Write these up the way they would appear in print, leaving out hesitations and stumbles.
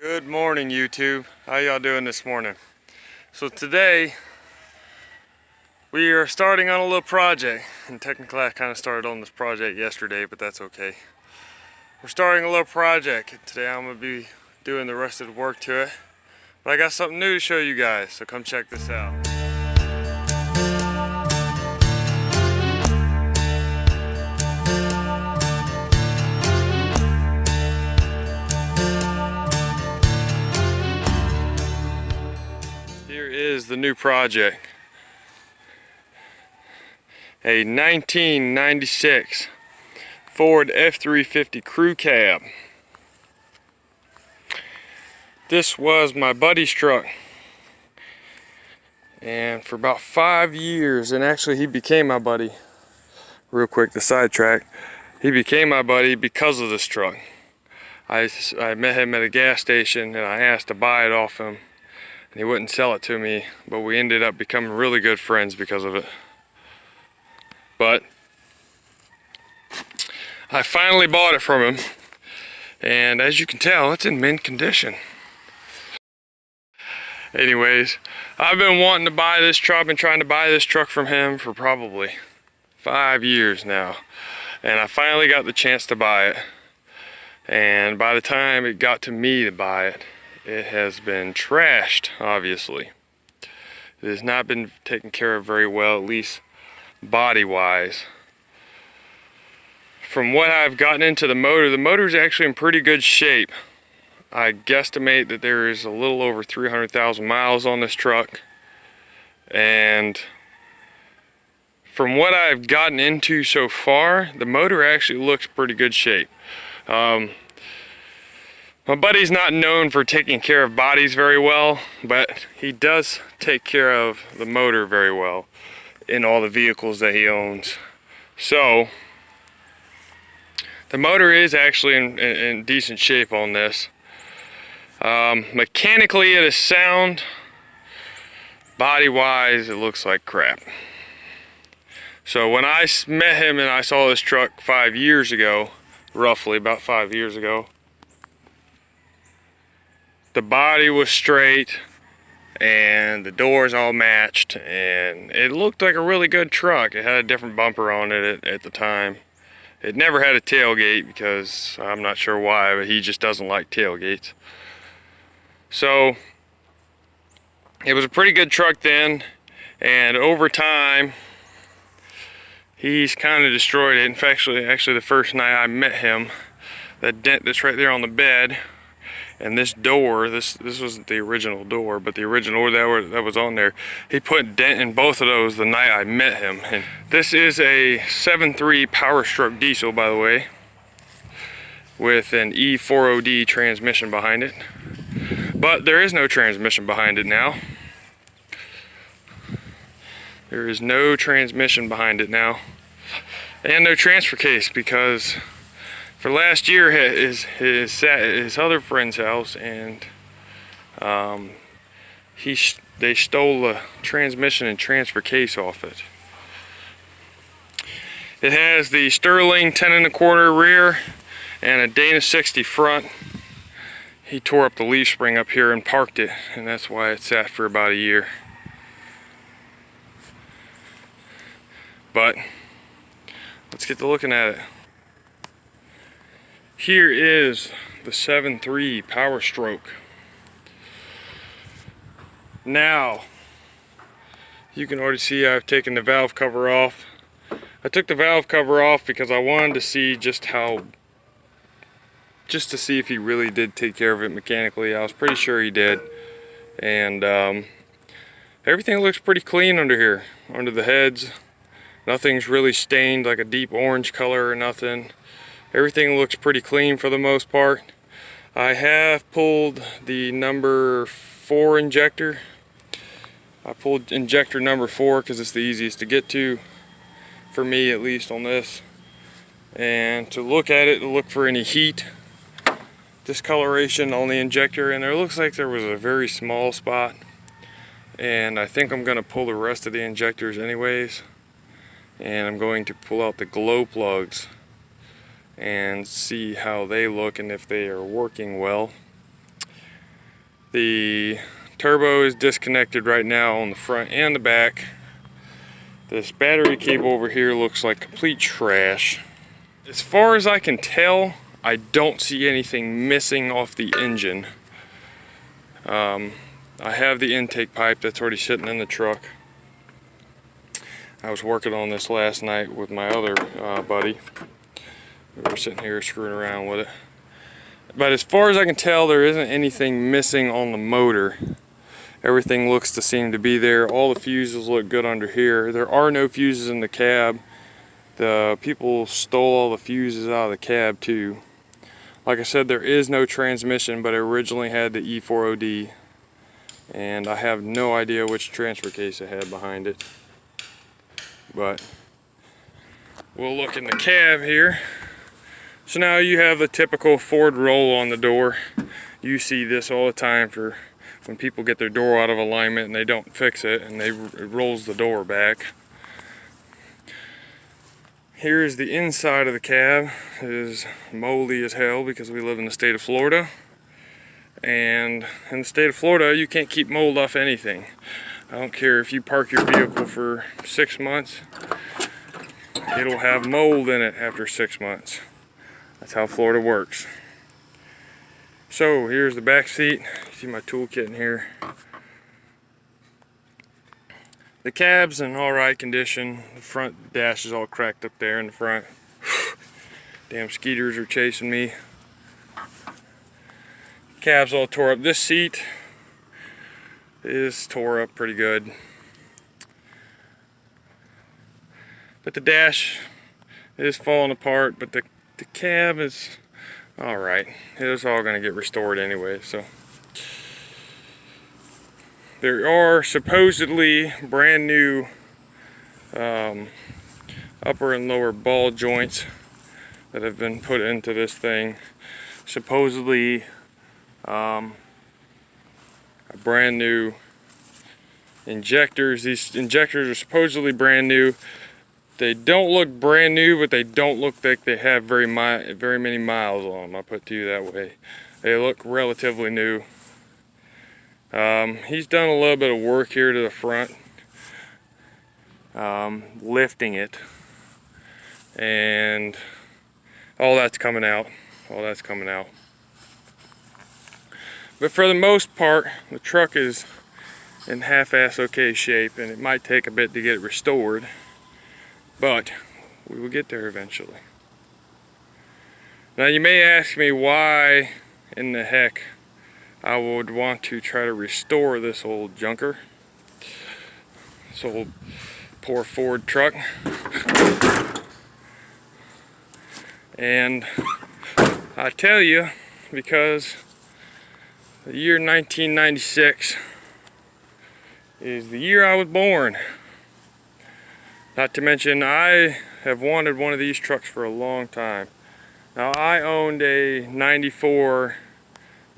Good morning, YouTube. How y'all doing this morning? So today we are starting on a little project, and technically I kind of started on this project yesterday, but that's okay. We're starting a little project. Today I'm going to be doing the rest of the work to it, but I got something new to show you guys, so come check this out. Here is the new project. A 1996 Ford F-350 crew cab. This was my buddy's truck, and for about 5 years, and actually he became my buddy. Real quick, the sidetrack. He became my buddy because of this truck. I met him at a gas station and I asked to buy it off him, and he wouldn't sell it to me, but we ended up becoming really good friends because of it. But I finally bought it from him, and as you can tell, it's in mint condition. Anyways, I've been wanting to buy this truck. I've been trying to buy this truck from him for probably 5 years now, and I finally got the chance to buy it. And by the time it got to me to buy it, it has been trashed, obviously. It has not been taken care of very well, at least body-wise. From what I've gotten into the motor is actually in pretty good shape. I guesstimate that there is a little over 300,000 miles on this truck, and from what I've gotten into so far, the motor actually looks pretty good shape. My buddy's not known for taking care of bodies very well, but he does take care of the motor very well in all the vehicles that he owns. So the motor is actually in decent shape on this. Mechanically it is sound. Body-wise, it looks like crap. So when I met him and I saw this truck 5 years ago, roughly about 5 years ago, the body was straight and the doors all matched, and it looked like a really good truck. It had a different bumper on it at the time. It never had a tailgate because I'm not sure why, but he just doesn't like tailgates. So it was a pretty good truck then, and over time he's kind of destroyed it. In fact, actually the first night I met him, that dent that's right there on the bed, and this door, this wasn't the original door, but the original door that was on there, he put a dent in both of those the night I met him. And this is a 7.3 Powerstroke diesel, by the way, with an E40D transmission behind it. But there is no transmission behind it now. There is no transmission behind it now. And no transfer case, because for last year he sat at his other friend's house, and they stole the transmission and transfer case off it. It has the Sterling 10 1/4 rear and a Dana 60 front. He tore up the leaf spring up here and parked it, and that's why it sat for about a year. But let's get to looking at it. Here is the 7.3 Powerstroke. Now, you can already see I've taken the valve cover off. I took the valve cover off because I wanted to see just to see if he really did take care of it mechanically. I was pretty sure he did. And everything looks pretty clean under here, under the heads. Nothing's really stained like a deep orange color or nothing. Everything looks pretty clean for the most part. I have pulled the number 4 injector. I pulled injector number 4 because it's the easiest to get to, for me at least on this. And to look at it, to look for any heat discoloration on the injector, and there looks like there was a very small spot. And I think I'm going to pull the rest of the injectors anyways. And I'm going to pull out the glow plugs and see how they look and if they are working well. The turbo is disconnected right now on the front and the back. This battery cable over here looks like complete trash. As far as I can tell, I don't see anything missing off the engine. I have the intake pipe that's already sitting in the truck. I was working on this last night with my other buddy. We were sitting here screwing around with it. But as far as I can tell, there isn't anything missing on the motor. Everything looks to seem to be there. All the fuses look good under here. There are no fuses in the cab. The people stole all the fuses out of the cab too. Like I said, there is no transmission, but it originally had the E4OD. And I have no idea which transfer case it had behind it. But we'll look in the cab here. So now you have the typical Ford roll on the door. You see this all the time for when people get their door out of alignment and they don't fix it, and it rolls the door back. Here's the inside of the cab. It is moldy as hell because we live in the state of Florida. And in the state of Florida, you can't keep mold off anything. I don't care if you park your vehicle for 6 months, it'll have mold in it after 6 months. That's how Florida works. So here's the back seat. You see my toolkit in here. The cab's in alright condition. The front dash is all cracked up there in the front. Damn skeeters are chasing me. Cab's all tore up. This seat is tore up pretty good. But the dash is falling apart, but the cab is alright. It's all going to get restored anyway, so. There are supposedly brand new upper and lower ball joints that have been put into this thing. Supposedly a brand new injectors. These injectors are supposedly brand new. They don't look brand new, but they don't look like they have very many miles on them. I'll put it to you that way. They look relatively new. He's done a little bit of work here to the front, lifting it, and all that's coming out. All that's coming out. But for the most part, the truck is in half-ass okay shape, and it might take a bit to get it restored, but we will get there eventually. Now you may ask me why in the heck I would want to try to restore this old junker, this old poor Ford truck. And I tell you, because the year 1996 is the year I was born. Not to mention, I have wanted one of these trucks for a long time. Now, I owned a 94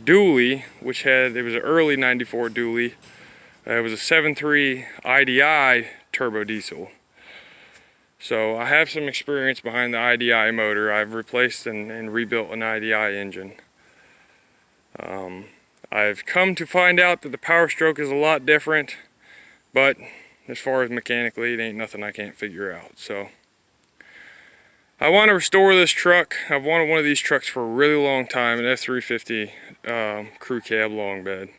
dually, which it was an early 94 dually. It was a 7.3 IDI turbo diesel. So I have some experience behind the IDI motor. I've replaced and rebuilt an IDI engine. I've come to find out that the Powerstroke is a lot different, but as far as mechanically, it ain't nothing I can't figure out. So I want to restore this truck. I've wanted one of these trucks for a really long time, an F-350 crew cab long bed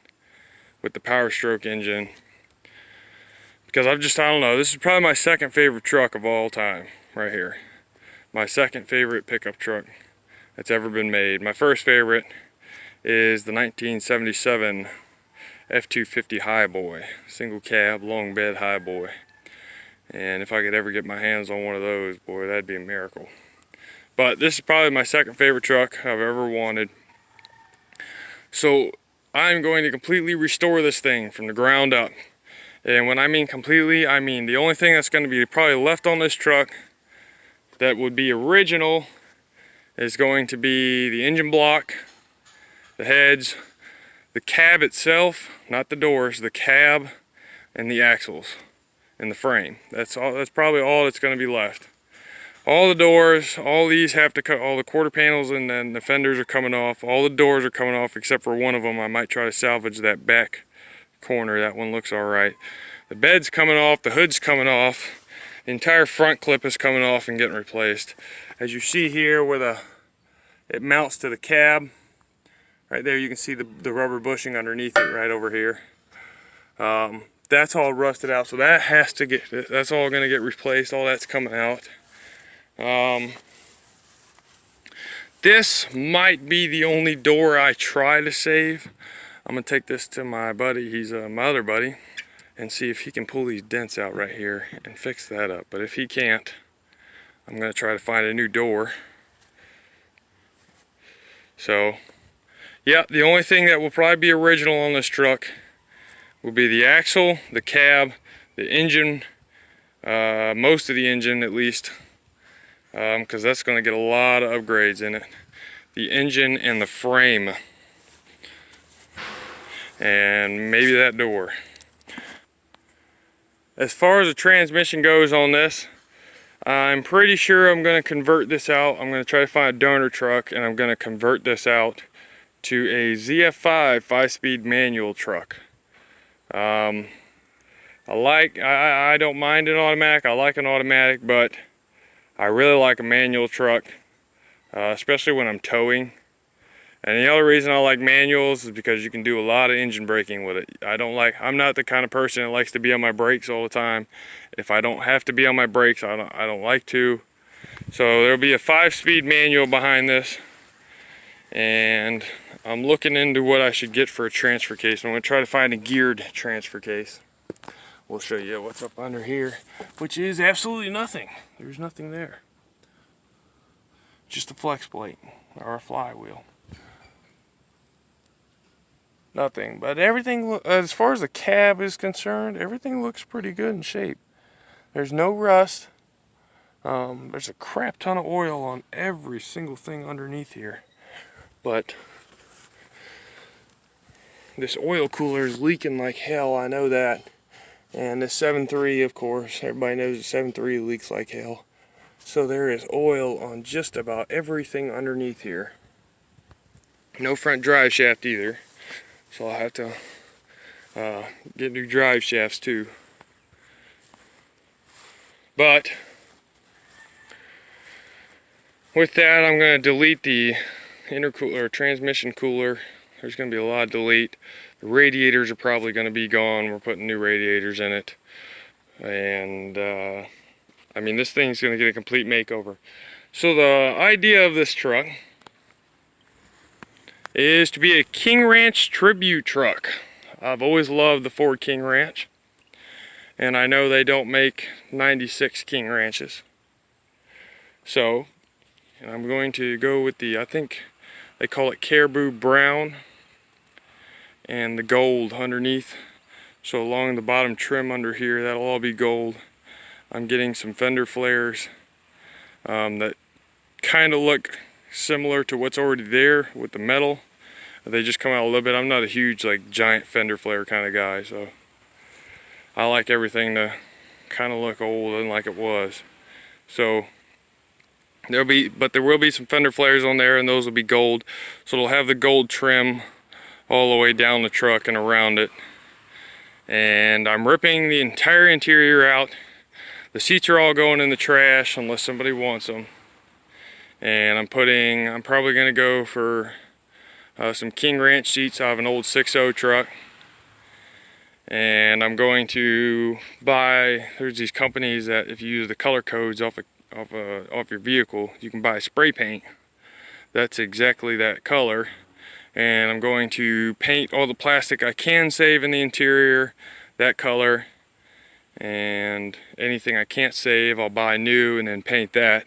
with the Powerstroke engine. Because I don't know, this is probably my second favorite truck of all time, right here. My second favorite pickup truck that's ever been made. My first favorite is the 1977 F-250 Highboy, single cab, long bed Highboy. And if I could ever get my hands on one of those, boy, that'd be a miracle. But this is probably my second favorite truck I've ever wanted. So I'm going to completely restore this thing from the ground up. And when I mean completely, I mean the only thing that's going to be probably left on this truck that would be original is going to be the engine block, the heads, the cab itself, not the doors, the cab, and the axles and the frame. That's all. That's probably all that's going to be left. All the doors, all these have to cut, all the quarter panels and then the fenders are coming off. All the doors are coming off except for one of them. I might try to salvage that back corner. That one looks all right. The bed's coming off, the hood's coming off. The entire front clip is coming off and getting replaced. As you see here where it mounts to the cab, right there you can see the rubber bushing underneath it right over here. That's all rusted out, so that's all gonna get replaced. All that's coming out. This might be the only door I try to save. I'm gonna take this to my buddy, he's my other buddy, and see if he can pull these dents out right here and fix that up. But if he can't, I'm gonna try to find a new door. So, yeah, the only thing that will probably be original on this truck will be the axle, the cab, the engine, most of the engine at least, because that's going to get a lot of upgrades in it. The engine and the frame, and maybe that door. As far as the transmission goes on this, I'm pretty sure I'm going to convert this out. I'm going to try to find a donor truck, and I'm going to convert this out to a ZF5 5-speed manual truck. I don't mind an automatic. I like an automatic, but I really like a manual truck, especially when I'm towing. And the other reason I like manuals is because you can do a lot of engine braking with it. I'm not the kind of person that likes to be on my brakes all the time. If I don't have to be on my brakes, I don't like to. So there'll be a 5-speed manual behind this, and I'm looking into what I should get for a transfer case. I'm going to try to find a geared transfer case. We'll show you what's up under here, which is absolutely nothing. There's nothing there. Just a flex plate or a flywheel. Nothing, but everything, as far as the cab is concerned, everything looks pretty good in shape. There's no rust. There's a crap ton of oil on every single thing underneath here, but this oil cooler is leaking like hell, I know that. And this 7.3, of course, everybody knows the 7.3 leaks like hell. So there is oil on just about everything underneath here. No front drive shaft either, so I'll have to get new drive shafts too. But with that, I'm going to delete the intercooler, transmission cooler. There's going to be a lot of delete. The radiators are probably going to be gone. We're putting new radiators in it. And, I mean, this thing's going to get a complete makeover. So the idea of this truck is to be a King Ranch tribute truck. I've always loved the Ford King Ranch. And I know they don't make 96 King Ranches. So, I'm going to go with I think they call it Caribou Brown, and the gold underneath. So along the bottom trim under here, that'll all be gold. I'm getting some fender flares that kind of look similar to what's already there with the metal. They just come out a little bit. I'm not a huge, like, giant fender flare kind of guy, so I like everything to kind of look old and like it was. So there will be some fender flares on there, and those will be gold. So it'll have the gold trim all the way down the truck and around it. And I'm ripping the entire interior out. The seats are all going in the trash unless somebody wants them. And I'm probably going to go for some King Ranch seats. I have an old 6.0 truck. And I'm going to buy, there's these companies that if you use the color codes off your vehicle, you can buy spray paint. That's exactly that color. And I'm going to paint all the plastic I can save in the interior that color, and anything I can't save I'll buy new and then paint that.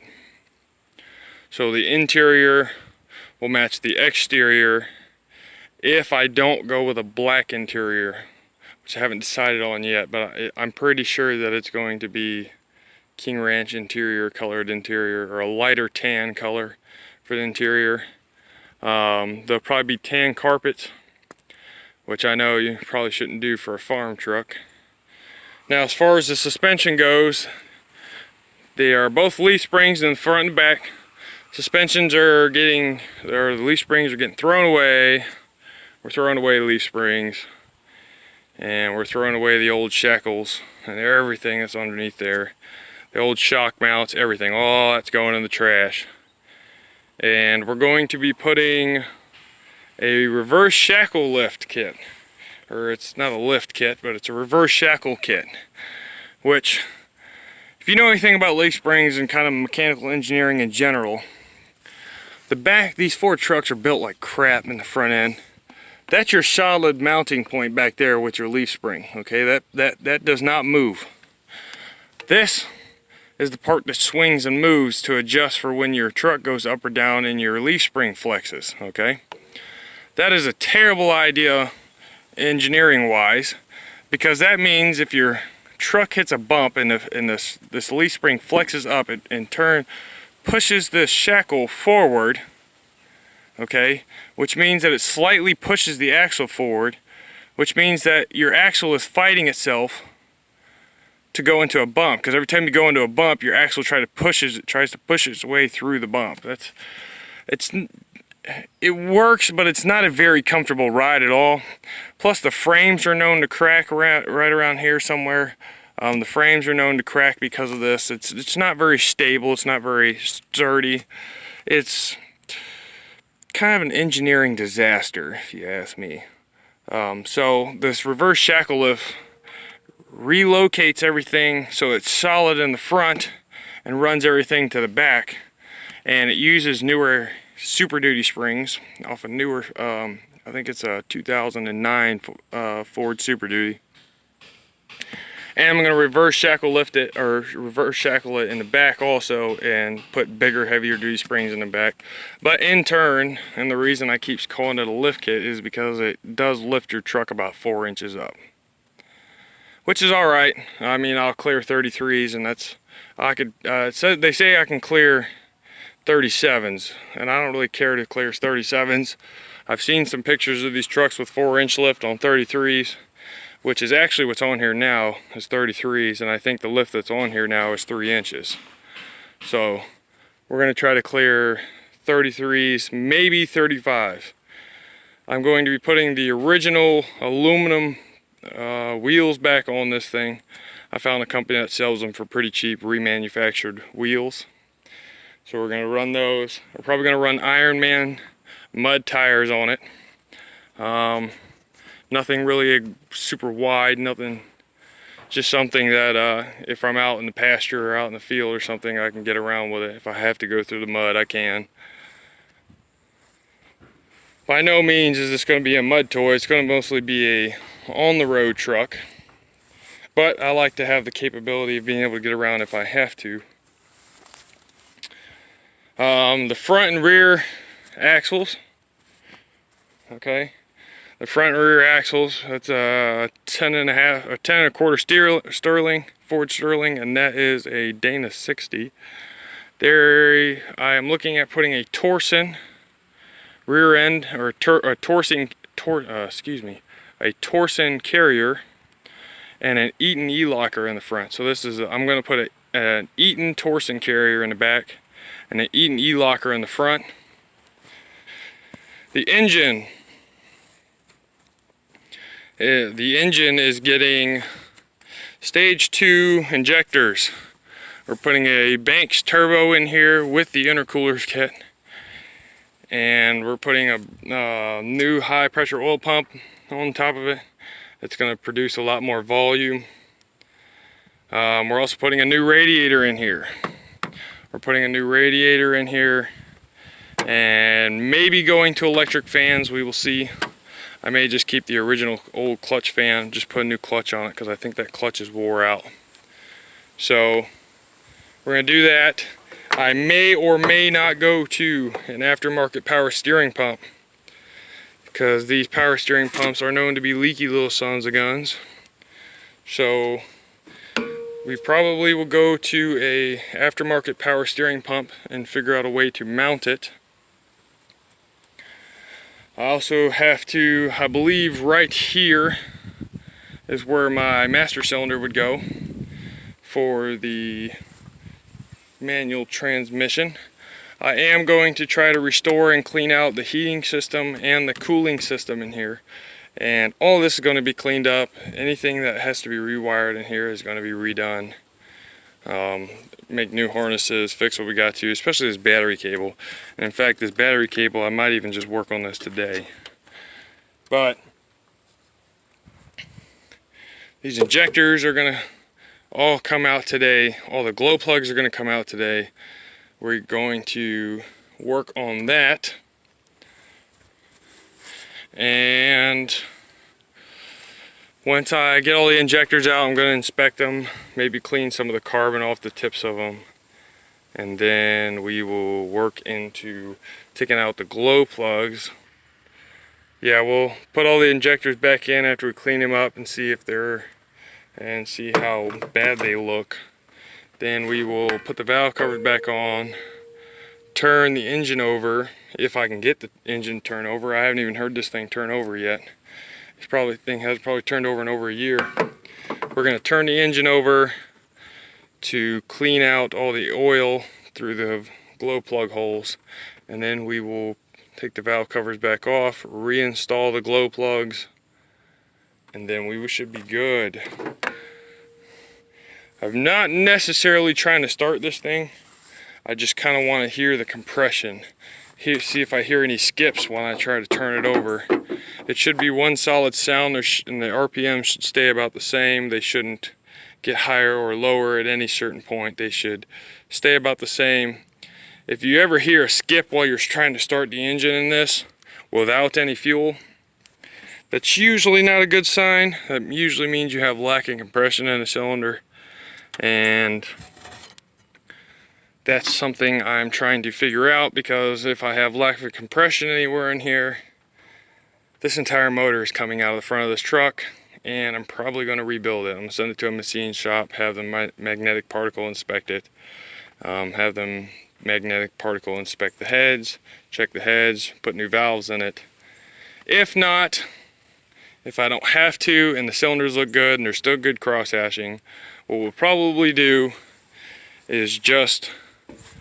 So the interior will match the exterior if I don't go with a black interior, which I haven't decided on yet, but I'm pretty sure that it's going to be King Ranch interior, colored interior, or a lighter tan color for the interior. There'll probably be tan carpets, which I know you probably shouldn't do for a farm truck. Now, as far as the suspension goes, They are both leaf springs in the front and back. Suspensions are getting, or the leaf springs are getting thrown away. We're throwing away the leaf springs. And we're throwing away the old shackles and everything that's underneath there. The old shock mounts, everything, all that's going in the trash. And we're going to be putting a reverse shackle lift kit. Or it's not a lift kit, but it's a reverse shackle kit. Which, if you know anything about leaf springs and kind of mechanical engineering in general, these Ford trucks are built like crap in the front end. That's your solid mounting point back there with your leaf spring, okay? That does not move. This is the part that swings and moves to adjust for when your truck goes up or down and your leaf spring flexes, okay? That is a terrible idea engineering-wise, because that means if your truck hits a bump and this leaf spring flexes up and in turn pushes this shackle forward, okay, which means that it slightly pushes the axle forward, which means that your axle is fighting itself to go into a bump, because every time you go into a bump, your axle tries to push its way through the bump. It works, but it's not a very comfortable ride at all. Plus the frames are known to crack right around here somewhere. The frames are known to crack because of this. It's not very stable, it's not very sturdy. It's kind of an engineering disaster, if you ask me. So this reverse shackle lift relocates everything so it's solid in the front and runs everything to the back, and it uses newer Super Duty springs off a newer, I think it's a 2009 Ford Super Duty. And I'm going to reverse shackle lift it, or reverse shackle it in the back also, and put bigger, heavier duty springs in the back. But in turn, and the reason I keep calling it a lift kit is because it does lift your truck about 4 inches up. Which is alright. I mean, I'll clear 33s, and that's, they say I can clear 37s, and I don't really care to clear 37s. I've seen some pictures of these trucks with 4-inch lift on 33s. Which is actually what's on here now is 33s, and I think the lift that's on here now is 3 inches. So we're going to try to clear 33s, maybe 35. I'm going to be putting the original aluminum wheels back on this thing. I found a company that sells them for pretty cheap, remanufactured wheels. So we're going to run those. We're probably going to run Ironman mud tires on it. Nothing really super wide, nothing, just something that if I'm out in the pasture or out in the field or something, I can get around with it. If I have to go through the mud, I can. By no means is this going to be a mud toy. It's going to mostly be a on-the-road truck. But I like to have the capability of being able to get around if I have to. The front and rear axles, okay. The front and rear axles, that's a 10 and a quarter Sterling, Ford Sterling, and that is a Dana 60. There, I am looking at putting a Torsen rear end, or a Torsen carrier, and an Eaton E-locker in the front. So this is, I'm going to put an Eaton Torsen carrier in the back, and an Eaton E-locker in the front. The engine is getting stage 2 injectors. We're putting a Banks turbo in here with the intercoolers kit, and we're putting a new high pressure oil pump on top of it. It's going to produce a lot more volume. We're also putting a new radiator in here. And maybe going to electric fans, we will see. I may just keep the original old clutch fan, just put a new clutch on it because I think that clutch is wore out. So we're going to do that. I may or may not go to an aftermarket power steering pump, because these power steering pumps are known to be leaky little sons of guns. So we probably will go to a aftermarket power steering pump and figure out a way to mount it. I also have to, I believe right here is where my master cylinder would go for the manual transmission. I am going to try to restore and clean out the heating system and the cooling system in here. And all this is going to be cleaned up. Anything that has to be rewired in here is going to be redone. Make new harnesses, fix what we got to, especially this battery cable. And in fact, this battery cable, I might even just work on this today. But these injectors are going to all come out today. All the glow plugs are going to come out today. We're going to work on that. And once I get all the injectors out, I'm going to inspect them, maybe clean some of the carbon off the tips of them. And then we will work into taking out the glow plugs. Yeah, we'll put all the injectors back in after we clean them up and see if they're, and see how bad they look. Then we will put the valve covers back on, turn the engine over, if I can get the engine turned over. I haven't even heard this thing turn over yet. This thing has probably turned over in over a year. We're going to turn the engine over to clean out all the oil through the glow plug holes, and then we will take the valve covers back off, reinstall the glow plugs, and then we should be good. I'm not necessarily trying to start this thing. I just kind of want to hear the compression. See if I hear any skips when I try to turn it over. It should be one solid sound, and the RPM should stay about the same. They shouldn't get higher or lower at any certain point. They should stay about the same. If you ever hear a skip while you're trying to start the engine in this without any fuel, that's usually not a good sign. That usually means you have lacking compression in the cylinder, and that's something I'm trying to figure out, because if I have lack of compression anywhere in here, this entire motor is coming out of the front of this truck, and I'm probably going to rebuild it. I'm going to send it to a machine shop, have them magnetic particle inspect it, have them magnetic particle inspect the heads, check the heads, put new valves in it. If not, if I don't have to and the cylinders look good and there's still good cross hashing, what we'll probably do is just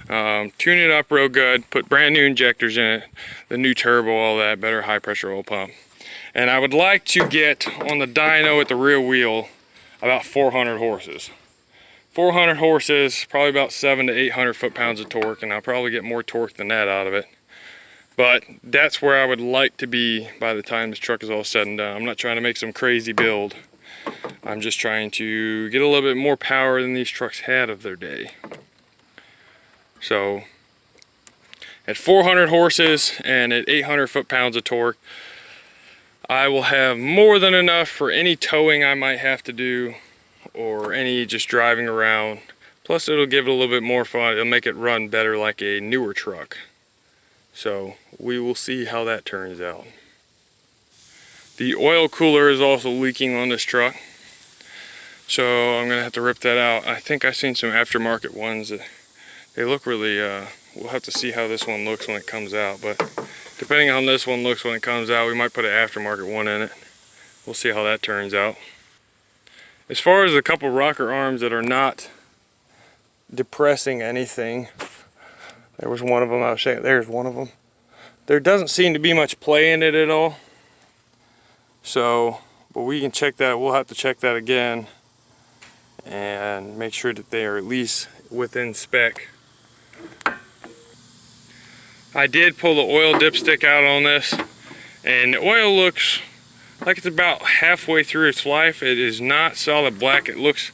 tune it up real good, put brand new injectors in it, the new turbo, all that, better high pressure oil pump. And I would like to get on the dyno at the rear wheel about 400 horses. 400 horses, probably about 700 to 800 foot-pounds of torque, and I'll probably get more torque than that out of it. But that's where I would like to be by the time this truck is all said and done. I'm not trying to make some crazy build. I'm just trying to get a little bit more power than these trucks had of their day. So at 400 horses and at 800 foot-pounds of torque, I will have more than enough for any towing I might have to do, or any just driving around. Plus it'll give it a little bit more fun. It'll make it run better like a newer truck. So we will see how that turns out. The oil cooler is also leaking on this truck, so I'm gonna have to rip that out. I think I've seen some aftermarket ones that they look really, we'll have to see how this one looks when it comes out, but depending on how this one looks when it comes out, we might put an aftermarket one in it. We'll see how that turns out. As far as a couple rocker arms that are not depressing anything, there was one of them I was saying, there's one of them. There doesn't seem to be much play in it at all. So, but we can check that, we'll have to check that again and make sure that they are at least within spec. I did pull the oil dipstick out on this, and the oil looks like it's about halfway through its life. It is not solid black. It looks,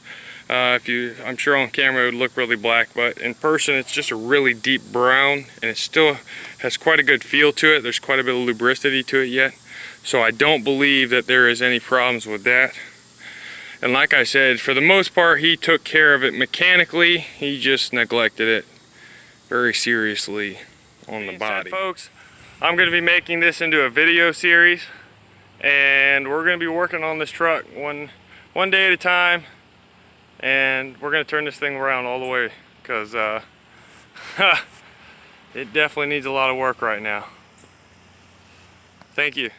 I'm sure on camera it would look really black, but in person it's just a really deep brown, and it still has quite a good feel to it. There's quite a bit of lubricity to it yet, so I don't believe that there is any problems with that. And like I said, for the most part he took care of it mechanically. He just neglected it very seriously on the body. Folks, I'm going to be making this into a video series, and we're going to be working on this truck one day at a time, and we're going to turn this thing around all the way, because it definitely needs a lot of work right now. Thank you.